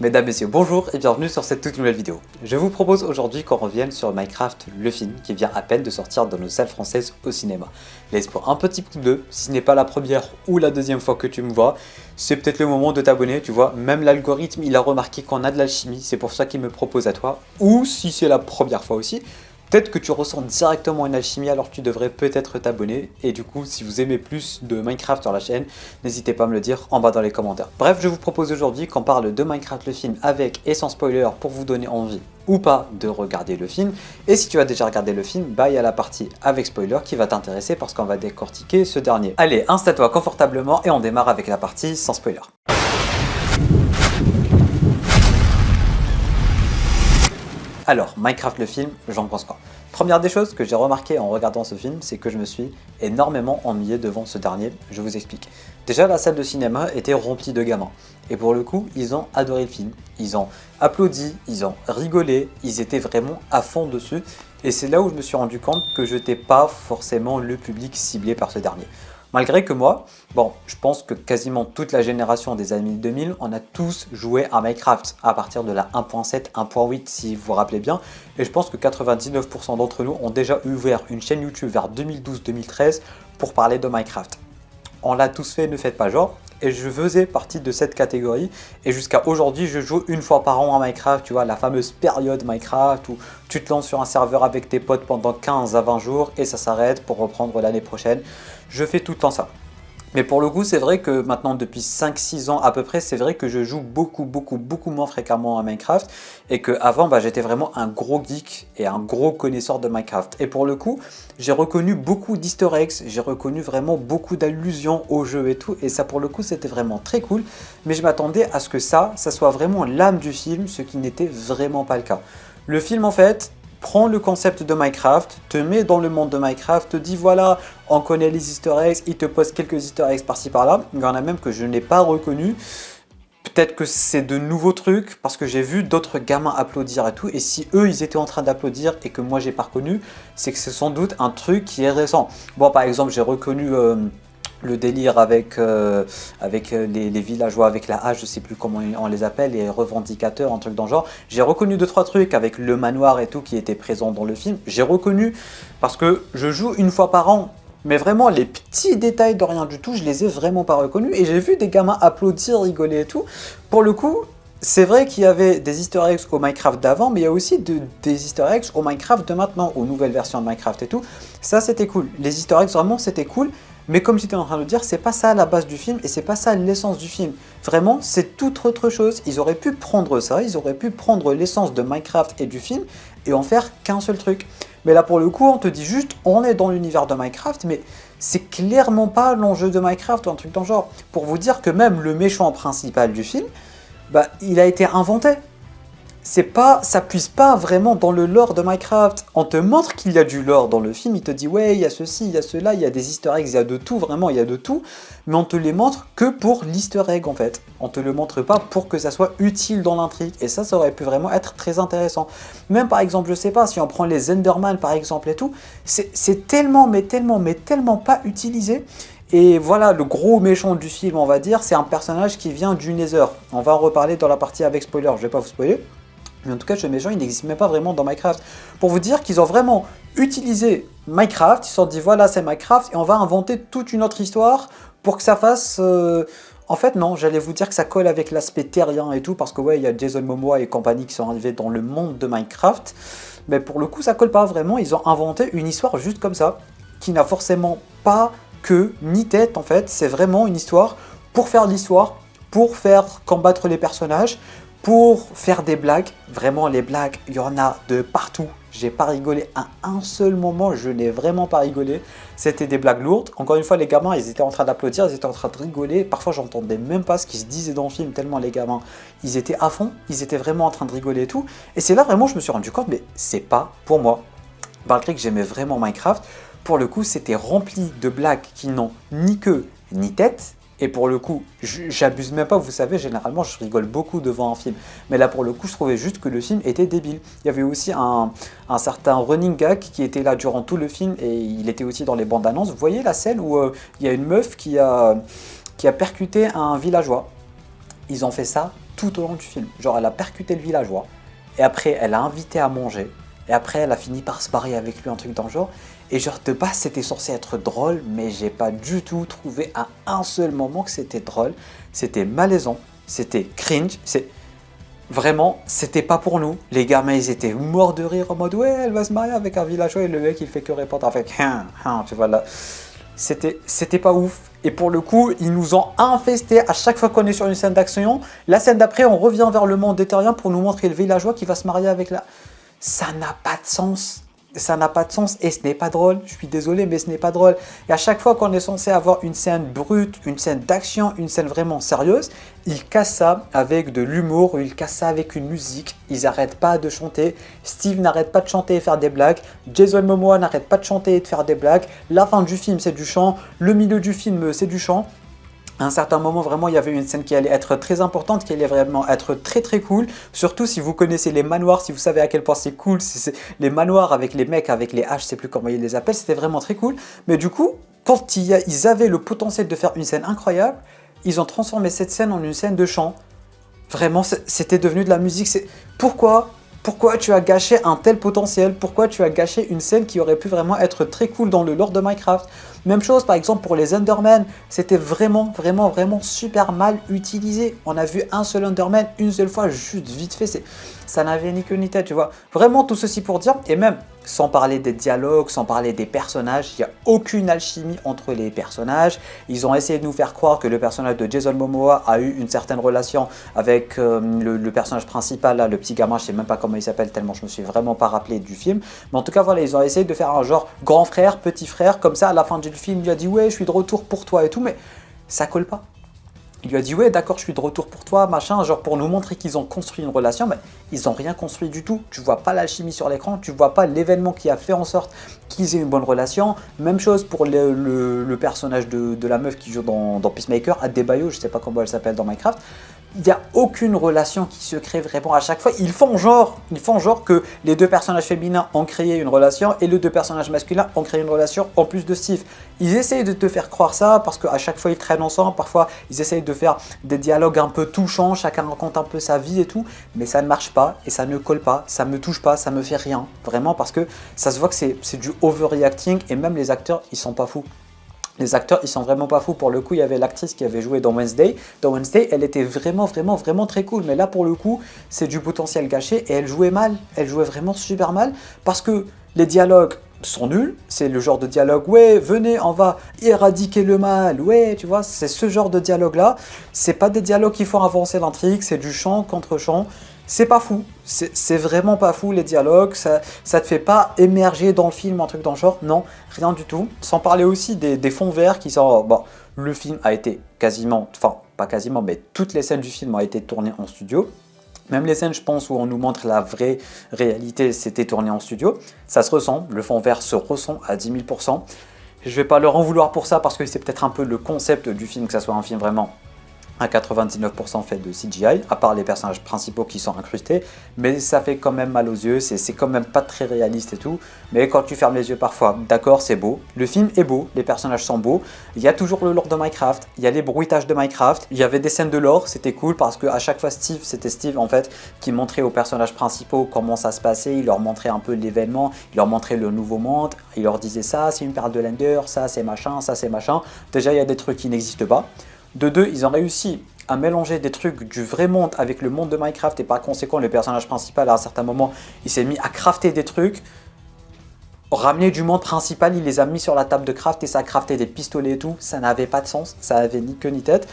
Mesdames, Messieurs, bonjour et bienvenue sur cette toute nouvelle vidéo. Je vous propose aujourd'hui qu'on revienne sur Minecraft, le film, qui vient à peine de sortir dans nos salles françaises au cinéma. Laisse pour un petit coup d'œil, si ce n'est pas la première ou la deuxième fois que tu me vois, c'est peut-être le moment de t'abonner, tu vois, même l'algorithme il a remarqué qu'on a de l'alchimie, c'est pour ça qu'il me propose à toi, ou si c'est la première fois aussi, peut-être que tu ressens directement une alchimie, alors tu devrais peut-être t'abonner. Et du coup, si vous aimez plus de Minecraft sur la chaîne, n'hésitez pas à me le dire en bas dans les commentaires. Bref, je vous propose aujourd'hui qu'on parle de Minecraft le film avec et sans spoiler pour vous donner envie ou pas de regarder le film. Et si tu as déjà regardé le film, bah il y a la partie avec spoiler qui va t'intéresser parce qu'on va décortiquer ce dernier. Allez, installe-toi confortablement et on démarre avec la partie sans spoiler. Alors, Minecraft le film, j'en pense quoi? Première des choses que j'ai remarqué en regardant ce film, c'est que je me suis énormément ennuyé devant ce dernier, je vous explique. Déjà, la salle de cinéma était remplie de gamins. Et pour le coup, ils ont adoré le film. Ils ont applaudi, ils ont rigolé, ils étaient vraiment à fond dessus. Et c'est là où je me suis rendu compte que je n'étais pas forcément le public ciblé par ce dernier. Malgré que moi, bon, je pense que quasiment toute la génération des années 2000, on a tous joué à Minecraft à partir de la 1.7, 1.8 si vous vous rappelez bien. Et je pense que 99% d'entre nous ont déjà ouvert une chaîne YouTube vers 2012-2013 pour parler de Minecraft. On l'a tous fait, ne faites pas genre. Et je faisais partie de cette catégorie. Et jusqu'à aujourd'hui, je joue une fois par an à Minecraft. Tu vois, la fameuse période Minecraft où tu te lances sur un serveur avec tes potes pendant 15 à 20 jours et ça s'arrête pour reprendre l'année prochaine. Je fais tout le temps ça. Mais pour le coup, c'est vrai que maintenant, depuis 5-6 ans à peu près, c'est vrai que je joue beaucoup moins fréquemment à Minecraft. Et qu'avant, bah, j'étais vraiment un gros geek et un gros connaisseur de Minecraft. Et pour le coup, j'ai reconnu beaucoup d'easter eggs, j'ai reconnu vraiment beaucoup d'allusions au jeu et tout. Et ça, pour le coup, c'était vraiment très cool. Mais je m'attendais à ce que ça soit vraiment l'âme du film, ce qui n'était vraiment pas le cas. Le film, en fait, prend le concept de Minecraft, te met dans le monde de Minecraft, te dit voilà, on connaît les easter eggs, il te pose quelques easter eggs par-ci par-là. Il y en a même que je n'ai pas reconnu. Peut-être que c'est de nouveaux trucs parce que j'ai vu d'autres gamins applaudir et tout. Et si eux ils étaient en train d'applaudir et que moi j'ai pas reconnu, c'est que c'est sans doute un truc qui est récent. Bon, par exemple, j'ai reconnu le délire avec les villageois avec la hache, je sais plus comment on les appelle, les revendicateurs, un truc dans le genre. J'ai reconnu 2-3 trucs avec le manoir et tout qui était présent dans le film. J'ai reconnu parce que je joue une fois par an. Mais vraiment, les petits détails de rien du tout, je les ai vraiment pas reconnus. Et j'ai vu des gamins applaudir, rigoler et tout. Pour le coup, c'est vrai qu'il y avait des easter eggs au Minecraft d'avant, mais il y a aussi des easter eggs au Minecraft de maintenant, aux nouvelles versions de Minecraft et tout. Ça, c'était cool. Les easter eggs, vraiment, c'était cool. Mais comme j'étais en train de le dire, c'est pas ça la base du film et c'est pas ça l'essence du film. Vraiment, c'est toute autre chose. Ils auraient pu prendre ça, ils auraient pu prendre l'essence de Minecraft et du film et en faire qu'un seul truc. Mais là, pour le coup, on te dit juste, on est dans l'univers de Minecraft, mais c'est clairement pas l'enjeu de Minecraft ou un truc dans le genre. Pour vous dire que même le méchant principal du film, bah, il a été inventé. Ça puise pas vraiment dans le lore de Minecraft. On te montre qu'il y a du lore dans le film, il te dit ouais, il y a ceci, il y a cela, il y a des easter eggs, il y a de tout, vraiment, il y a de tout. Mais on te les montre que pour l'easter egg en fait. On te le montre pas pour que ça soit utile dans l'intrigue. Et ça aurait pu vraiment être très intéressant. Même par exemple, je sais pas, si on prend les Enderman par exemple et tout, c'est tellement, mais tellement pas utilisé. Et voilà, le gros méchant du film, on va dire, c'est un personnage qui vient du Nether. On va en reparler dans la partie avec spoiler, je vais pas vous spoiler. Mais en tout cas, ce méchant, il n'existe même pas vraiment dans Minecraft. Pour vous dire qu'ils ont vraiment utilisé Minecraft, ils se sont dit voilà, c'est Minecraft, et on va inventer toute une autre histoire pour que ça fasse... En fait, non, j'allais vous dire que ça colle avec l'aspect terrien et tout, parce que ouais, il y a Jason Momoa et compagnie qui sont arrivés dans le monde de Minecraft. Mais pour le coup, ça colle pas vraiment, ils ont inventé une histoire juste comme ça, qui n'a forcément pas queue ni tête en fait, c'est vraiment une histoire pour faire l'histoire, pour faire combattre les personnages, pour faire des blagues. Vraiment, les blagues, il y en a de partout. J'ai pas rigolé à un seul moment, je n'ai vraiment pas rigolé. C'était des blagues lourdes. Encore une fois, les gamins, ils étaient en train d'applaudir, ils étaient en train de rigoler. Parfois, j'entendais même pas ce qu'ils se disaient dans le film, tellement les gamins, ils étaient à fond, ils étaient vraiment en train de rigoler et tout. Et c'est là vraiment, je me suis rendu compte, mais c'est pas pour moi. Malgré que j'aimais vraiment Minecraft, pour le coup, c'était rempli de blagues qui n'ont ni queue ni tête. Et pour le coup, j'abuse même pas, vous savez, généralement je rigole beaucoup devant un film. Mais là pour le coup, je trouvais juste que le film était débile. Il y avait aussi un certain running gag qui était là durant tout le film et il était aussi dans les bandes annonces. Vous voyez la scène où il y a une meuf qui a percuté un villageois. Ils ont fait ça tout au long du film. Genre, elle a percuté le villageois, et après, elle a invité à manger, et après, elle a fini par se barrer avec lui, un truc dans le genre. Et genre, de base, c'était censé être drôle, mais j'ai pas du tout trouvé à un seul moment que c'était drôle. C'était malaisant, c'était cringe, Vraiment, c'était pas pour nous. Les gamins, ils étaient morts de rire en mode ouais, elle va se marier avec un villageois et le mec, il fait que répondre avec tu vois là. C'était pas ouf. Et pour le coup, ils nous ont infesté à chaque fois qu'on est sur une scène d'action. La scène d'après, on revient vers le monde des terriens pour nous montrer le villageois qui va se marier avec la. Ça n'a pas de sens. Ça n'a pas de sens et ce n'est pas drôle. Je suis désolé, mais ce n'est pas drôle. Et à chaque fois qu'on est censé avoir une scène brute, une scène d'action, une scène vraiment sérieuse, ils cassent ça avec de l'humour, ou ils cassent ça avec une musique. Ils n'arrêtent pas de chanter. Steve n'arrête pas de chanter et faire des blagues. Jason Momoa n'arrête pas de chanter et de faire des blagues. La fin du film, c'est du chant. Le milieu du film, c'est du chant. À un certain moment, vraiment, il y avait une scène qui allait être très importante, qui allait vraiment être très très cool. Surtout si vous connaissez les manoirs, si vous savez à quel point c'est cool. Les manoirs avec les mecs, avec les haches, je sais plus comment ils les appellent, c'était vraiment très cool. Mais du coup, quand ils avaient le potentiel de faire une scène incroyable, ils ont transformé cette scène en une scène de chant. Vraiment, c'était devenu de la musique. Pourquoi tu as gâché un tel potentiel? Pourquoi tu as gâché une scène qui aurait pu vraiment être très cool dans le lore de Minecraft? Même chose par exemple pour les Endermen, c'était vraiment super mal utilisé. On a vu un seul Enderman une seule fois, juste vite fait, ça n'avait ni queue ni tête, tu vois. Vraiment tout ceci pour dire, et même sans parler des dialogues, sans parler des personnages, il n'y a aucune alchimie entre les personnages. Ils ont essayé de nous faire croire que le personnage de Jason Momoa a eu une certaine relation avec le personnage principal, là, le petit gamin, je ne sais même pas comment il s'appelle tellement je me suis vraiment pas rappelé du film. Mais en tout cas voilà, ils ont essayé de faire un genre grand frère, petit frère, comme ça à la fin du film, il lui a dit ouais je suis de retour pour toi et tout, mais ça colle pas. Il lui a dit ouais d'accord je suis de retour pour toi, machin, genre pour nous montrer qu'ils ont construit une relation, mais ils n'ont rien construit du tout. Tu vois pas l'alchimie sur l'écran, tu vois pas l'événement qui a fait en sorte qu'ils aient une bonne relation. Même chose pour le personnage de la meuf qui joue dans Peacemaker, Adebayo, je sais pas comment elle s'appelle dans Minecraft. Il n'y a aucune relation qui se crée vraiment à chaque fois. Ils font genre que les deux personnages féminins ont créé une relation et les deux personnages masculins ont créé une relation en plus de Steve. Ils essayent de te faire croire ça parce qu'à chaque fois ils traînent ensemble. Parfois ils essayent de faire des dialogues un peu touchants, chacun raconte un peu sa vie et tout. Mais ça ne marche pas et ça ne colle pas, ça me touche pas, ça me fait rien. Vraiment parce que ça se voit que c'est du overreacting et même les acteurs ils sont pas fous. Les acteurs, ils sont vraiment pas fous. Pour le coup, il y avait l'actrice qui avait joué dans Wednesday. Dans Wednesday, elle était vraiment très cool. Mais là, pour le coup, c'est du potentiel gâché et elle jouait mal. Elle jouait vraiment super mal parce que les dialogues sont nuls. C'est le genre de dialogue, ouais, venez, on va éradiquer le mal. Ouais, tu vois, c'est ce genre de dialogue-là. C'est pas des dialogues qui font avancer l'intrigue, c'est du chant contre chant. C'est pas fou, c'est vraiment pas fou les dialogues, ça te fait pas émerger dans le film, un truc dans le genre, non, rien du tout. Sans parler aussi des fonds verts qui sont... Bon, le film a été quasiment, enfin pas quasiment, mais toutes les scènes du film ont été tournées en studio. Même les scènes, je pense, où on nous montre la vraie réalité, c'était tourné en studio. Ça se ressent, le fond vert se ressent à 10 000%. Je vais pas leur en vouloir pour ça parce que c'est peut-être un peu le concept du film, que ça soit un film vraiment à 99% fait de CGI, à part les personnages principaux qui sont incrustés, mais ça fait quand même mal aux yeux, c'est quand même pas très réaliste et tout, mais quand tu fermes les yeux parfois, d'accord, c'est beau, le film est beau, les personnages sont beaux, il y a toujours le lore de Minecraft, il y a les bruitages de Minecraft, il y avait des scènes de lore, c'était cool parce que à chaque fois c'était Steve en fait qui montrait aux personnages principaux comment ça se passait, il leur montrait un peu l'événement, il leur montrait le nouveau monde, il leur disait ça c'est une perle de l'Ender, ça c'est machin, déjà il y a des trucs qui n'existent pas. De deux, ils ont réussi à mélanger des trucs du vrai monde avec le monde de Minecraft et par conséquent le personnage principal à un certain moment il s'est mis à crafter des trucs, ramener du monde principal, il les a mis sur la table de craft et ça a crafté des pistolets et tout, ça n'avait pas de sens, ça avait ni queue ni tête.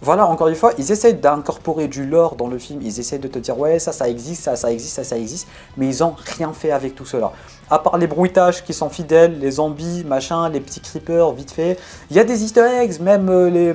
Voilà, encore une fois, ils essayent d'incorporer du lore dans le film, ils essayent de te dire ouais ça existe, ça existe, mais ils n'ont rien fait avec tout cela. À part les bruitages qui sont fidèles, les zombies, machin, les petits creepers, vite fait. Il y a des easter eggs, même les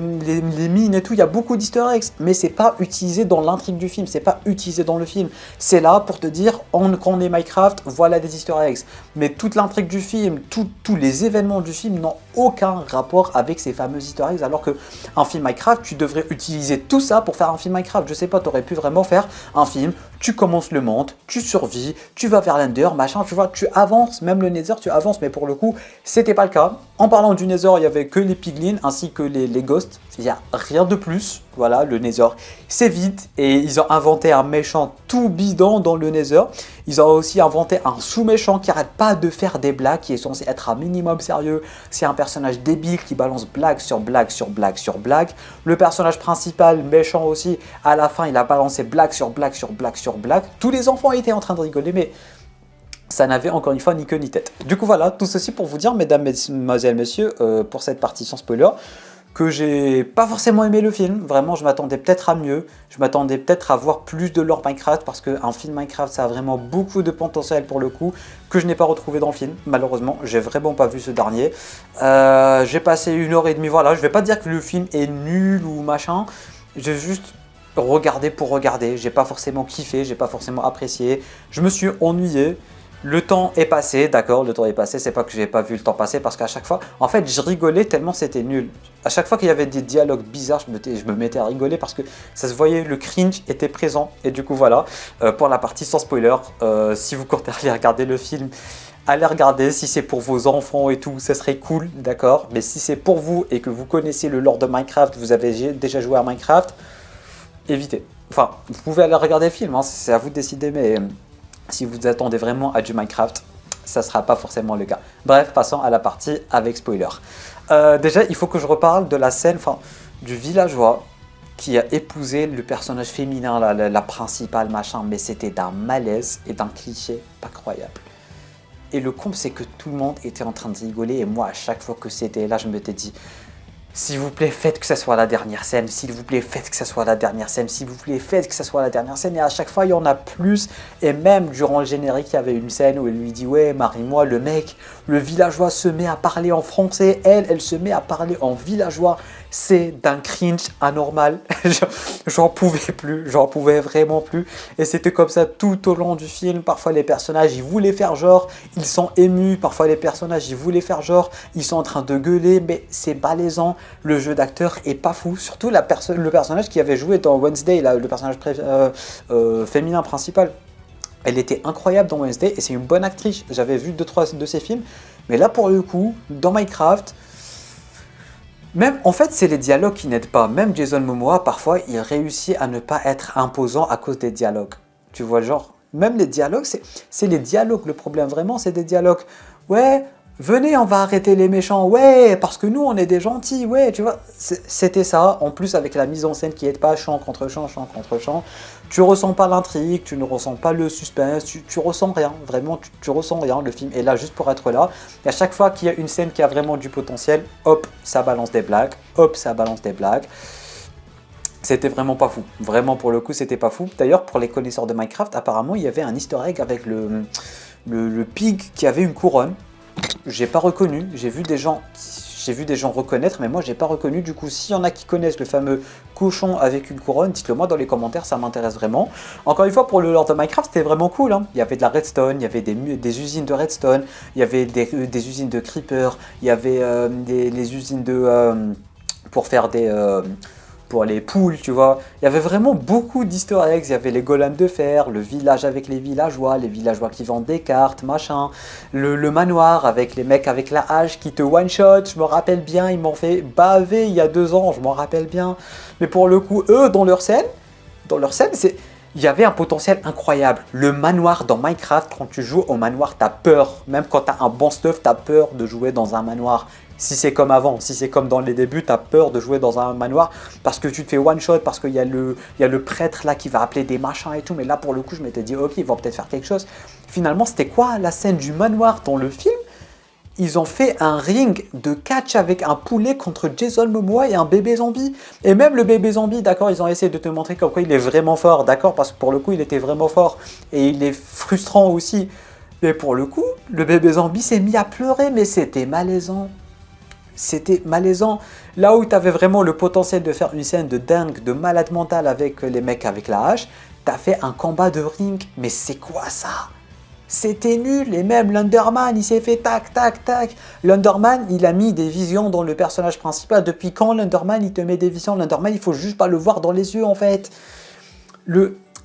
mines et tout, il y a beaucoup d'easter eggs, mais c'est pas utilisé dans l'intrigue du film, c'est pas utilisé dans le film. C'est là pour te dire, quand on est Minecraft, voilà des easter eggs. Mais toute l'intrigue du film, tous les événements du film n'ont aucun rapport avec ces fameux easter eggs, alors que un film Minecraft, tu devrais utiliser tout ça pour faire un film Minecraft. Je sais pas, tu aurais pu vraiment faire un film, tu commences le monde, tu survis, tu vas vers l'Ender, machin, tu vois, tu as avances, même le Nether, tu avances, mais pour le coup, c'était pas le cas. En parlant du Nether, il y avait que les piglins ainsi que les ghosts. Il n'y a rien de plus. Voilà, le Nether, c'est vide. Et ils ont inventé un méchant tout bidon dans le Nether. Ils ont aussi inventé un sous-méchant qui arrête pas de faire des blagues, qui est censé être un minimum sérieux. C'est un personnage débile qui balance blague sur blague sur blague sur blague. Le personnage principal, méchant aussi, à la fin, il a balancé blague sur blague sur blague sur blague. Tous les enfants étaient en train de rigoler, mais ça n'avait encore une fois ni queue ni tête. Du coup voilà, tout ceci pour vous dire, mesdames, mesdemoiselles, messieurs, pour cette partie sans spoiler, que j'ai pas forcément aimé le film. Vraiment, je m'attendais peut-être à mieux. Je m'attendais peut-être à voir plus de lore Minecraft, parce qu'un film Minecraft, ça a vraiment beaucoup de potentiel pour le coup, que je n'ai pas retrouvé dans le film. Malheureusement, j'ai vraiment pas vu ce dernier. J'ai passé 1h30, voilà. Je vais pas dire que le film est nul ou machin. J'ai juste regardé pour regarder. J'ai pas forcément kiffé, j'ai pas forcément apprécié. Je me suis ennuyé. Le temps est passé, d'accord, le temps est passé, c'est pas que j'ai pas vu le temps passer, parce qu'à chaque fois, en fait, je rigolais tellement c'était nul. À chaque fois qu'il y avait des dialogues bizarres, je me mettais à rigoler parce que ça se voyait, le cringe était présent. Et du coup, voilà, pour la partie sans spoiler, si vous comptez aller regarder le film, allez regarder. Si c'est pour vos enfants et tout, ça serait cool, d'accord. Mais si c'est pour vous et que vous connaissez le lore de Minecraft, vous avez déjà joué à Minecraft, évitez. Enfin, vous pouvez aller regarder le film, hein, c'est à vous de décider, mais si vous attendez vraiment à du Minecraft, ça ne sera pas forcément le cas. Bref, passons à la partie avec spoiler. Déjà, il faut que je reparle de la scène, du villageois qui a épousé le personnage féminin, la principale, machin, mais c'était d'un malaise et d'un cliché pas croyable. Et le comble, c'est que tout le monde était en train de rigoler, et moi, à chaque fois que c'était là, je m'étais dit, s'il vous plaît, faites que ça soit la dernière scène, s'il vous plaît, faites que ça soit la dernière scène, s'il vous plaît, faites que ça soit la dernière scène. Et à chaque fois, il y en a plus. Et même durant le générique, il y avait une scène où il lui dit, ouais, marie-moi, le mec, le villageois se met à parler en français, elle se met à parler en villageois. C'est d'un cringe anormal. J'en pouvais vraiment plus. Et c'était comme ça tout au long du film. Parfois, les personnages, ils voulaient faire genre, ils sont émus. Parfois, les personnages, ils voulaient faire genre, ils sont en train de gueuler, mais c'est malaisant. Le jeu d'acteur est pas fou, surtout le personnage qui avait joué dans Wednesday, là, le personnage féminin principal. Elle était incroyable dans Wednesday et c'est une bonne actrice. J'avais vu 2-3 de ses films, mais là pour le coup, dans Minecraft, même en fait c'est les dialogues qui n'aident pas. Même Jason Momoa, parfois, il réussit à ne pas être imposant à cause des dialogues. Tu vois, genre, même les dialogues, c'est les dialogues le problème, vraiment, c'est des dialogues. Ouais, venez, on va arrêter les méchants, ouais, parce que nous, on est des gentils, ouais, tu vois. C'était ça, en plus avec la mise en scène qui n'aide pas, chant contre chant, chant contre chant. Tu ressens pas l'intrigue, tu ne ressens pas le suspense, tu ressens rien, vraiment, tu ressens rien. Le film est là juste pour être là. Et à chaque fois qu'il y a une scène qui a vraiment du potentiel, hop, ça balance des blagues, hop, ça balance des blagues. C'était vraiment pas fou. Vraiment, pour le coup, c'était pas fou. D'ailleurs, pour les connaisseurs de Minecraft, apparemment, il y avait un easter egg avec le pig qui avait une couronne. J'ai pas reconnu, j'ai vu des gens reconnaître, mais moi j'ai pas reconnu. Du coup, s'il y en a qui connaissent le fameux cochon avec une couronne, dites-le moi dans les commentaires, ça m'intéresse vraiment. Encore une fois, pour le lore de Minecraft, c'était vraiment cool, hein. Il y avait de la redstone, il y avait des usines de redstone, il y avait des usines de creeper, il y avait les usines pour faire pour les poules, tu vois. Il y avait vraiment beaucoup d'easter eggs. Il y avait les golems de fer, le village avec les villageois qui vendent des cartes, machin. Le manoir avec les mecs avec la hache qui te one-shot. Je me rappelle bien, ils m'ont fait baver il y a 2 ans, je m'en rappelle bien. Mais pour le coup, eux, dans leur scène, il y avait un potentiel incroyable. Le manoir dans Minecraft, quand tu joues au manoir, t'as peur. Même quand t'as un bon stuff, t'as peur de jouer dans un manoir. Si c'est comme avant, si c'est comme dans les débuts, t'as peur de jouer dans un manoir parce que tu te fais one shot, parce qu'il y a le prêtre là qui va appeler des machins et tout. Mais là, pour le coup, je m'étais dit, ok, ils vont peut-être faire quelque chose. Finalement, c'était quoi la scène du manoir dans le film? Ils ont fait un ring de catch avec un poulet contre Jason Momoa et un bébé zombie. Et même le bébé zombie, d'accord, ils ont essayé de te montrer comme quoi il est vraiment fort, d'accord, parce que pour le coup, il était vraiment fort. Et il est frustrant aussi. Mais pour le coup, le bébé zombie s'est mis à pleurer, mais c'était malaisant. C'était malaisant. Là où tu avais vraiment le potentiel de faire une scène de dingue, de malade mental avec les mecs avec la hache, tu as fait un combat de ring. Mais c'est quoi ça? C'était nul. Et même l'Underman, il s'est fait tac, tac, tac. L'Underman, il a mis des visions dans le personnage principal. Depuis quand l'Underman, il te met des visions? L'Underman, il faut juste pas le voir dans les yeux, en fait.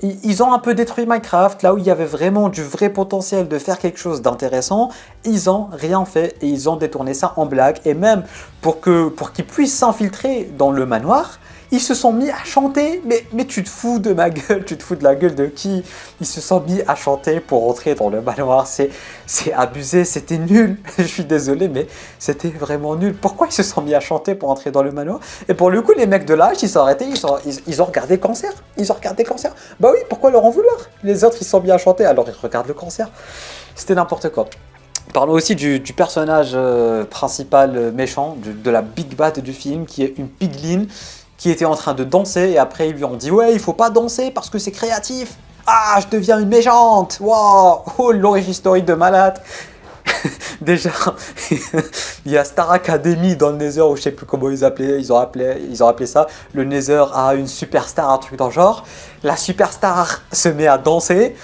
Ils ont un peu détruit Minecraft, là où il y avait vraiment du vrai potentiel de faire quelque chose d'intéressant. Ils ont rien fait et ils ont détourné ça en blague. Et même pour qu'ils puissent s'infiltrer dans le manoir, ils se sont mis à chanter. Mais tu te fous de ma gueule, tu te fous de la gueule de qui? Ils se sont mis à chanter pour entrer dans le manoir. C'est abusé, c'était nul. Je suis désolé, mais c'était vraiment nul. Pourquoi ils se sont mis à chanter pour entrer dans le manoir? Et pour le coup, les mecs de l'âge, ils sont arrêtés, ils ont regardé Cancer. Ils ont regardé Cancer. Bah oui, pourquoi leur en vouloir? Les autres, ils se sont mis à chanter, alors ils regardent le Cancer. C'était n'importe quoi. Parlons aussi du personnage principal méchant, de la Big Bad du film, qui est une pigeline qui était en train de danser, et après ils lui ont dit « Ouais, il faut pas danser parce que c'est créatif. Ah, je deviens une méchante. Waouh, oh, l'origine story de malade. » Déjà, il y a Star Academy dans le Nether, ou je sais plus comment ils ont appelé ça. Le Nether a une superstar, un truc dans le genre. La superstar se met à danser.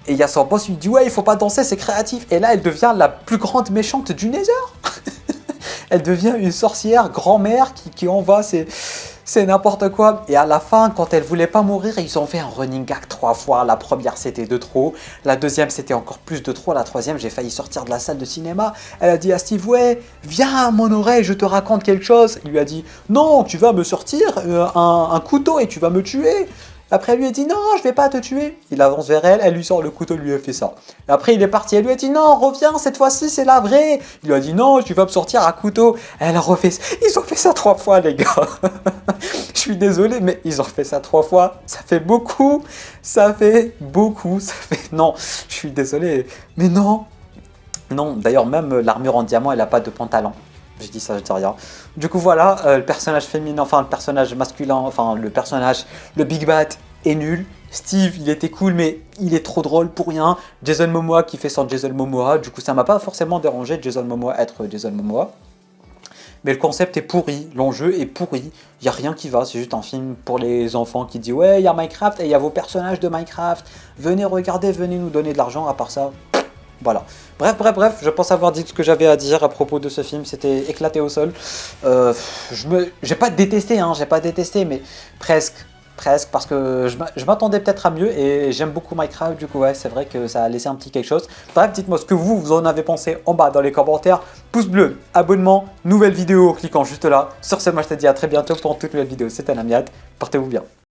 Et il y a son boss qui lui dit « Ouais, il faut pas danser, c'est créatif. » Et là, elle devient la plus grande méchante du Nether. Elle devient une sorcière grand-mère qui envoie c'est n'importe quoi. Et à la fin, quand elle voulait pas mourir, ils ont fait un running gag 3 fois. La première, c'était de trop. La deuxième, c'était encore plus de trop. La troisième, j'ai failli sortir de la salle de cinéma. Elle a dit à Steve « Ouais, viens à mon oreille, je te raconte quelque chose. » Il lui a dit « Non, tu vas me sortir un couteau et tu vas me tuer. » Après, elle lui a dit « Non, je vais pas te tuer. » Il avance vers elle, elle lui sort le couteau, lui a fait ça. Et après, il est parti, elle lui a dit « Non, reviens, cette fois-ci, c'est la vraie. » Il lui a dit « Non, tu vas me sortir un couteau. » Elle a refait ça. Ils ont fait ça 3 fois, les gars. Je suis désolé, mais ils ont fait ça 3 fois. Ça fait beaucoup. Ça fait beaucoup. Ça fait... Non, je suis désolé. Mais non. Non, d'ailleurs, même l'armure en diamant, elle n'a pas de pantalon. Je dis ça, je dis rien. Du coup, voilà, le personnage féminin, enfin le personnage masculin, enfin le Big Bad est nul. Steve, il était cool, mais il est trop drôle pour rien. Jason Momoa qui fait son Jason Momoa. Du coup, ça m'a pas forcément dérangé Jason Momoa être Jason Momoa. Mais le concept est pourri, l'enjeu est pourri. Il n'y a rien qui va, c'est juste un film pour les enfants qui dit « Ouais, il y a Minecraft et il y a vos personnages de Minecraft. Venez regarder, venez nous donner de l'argent. » À part ça... Voilà. Bref, je pense avoir dit ce que j'avais à dire à propos de ce film, c'était éclaté au sol. J'ai pas détesté, hein, j'ai pas détesté, mais presque, parce que je m'attendais peut-être à mieux, et j'aime beaucoup Minecraft, du coup ouais, c'est vrai que ça a laissé un petit quelque chose. Bref, dites-moi ce que vous en avez pensé en bas dans les commentaires. Pouce bleu, abonnement, nouvelle vidéo en cliquant juste là. Sur ce, moi je te dis à très bientôt pour une toute nouvelle vidéo. C'était Namiad, portez-vous bien.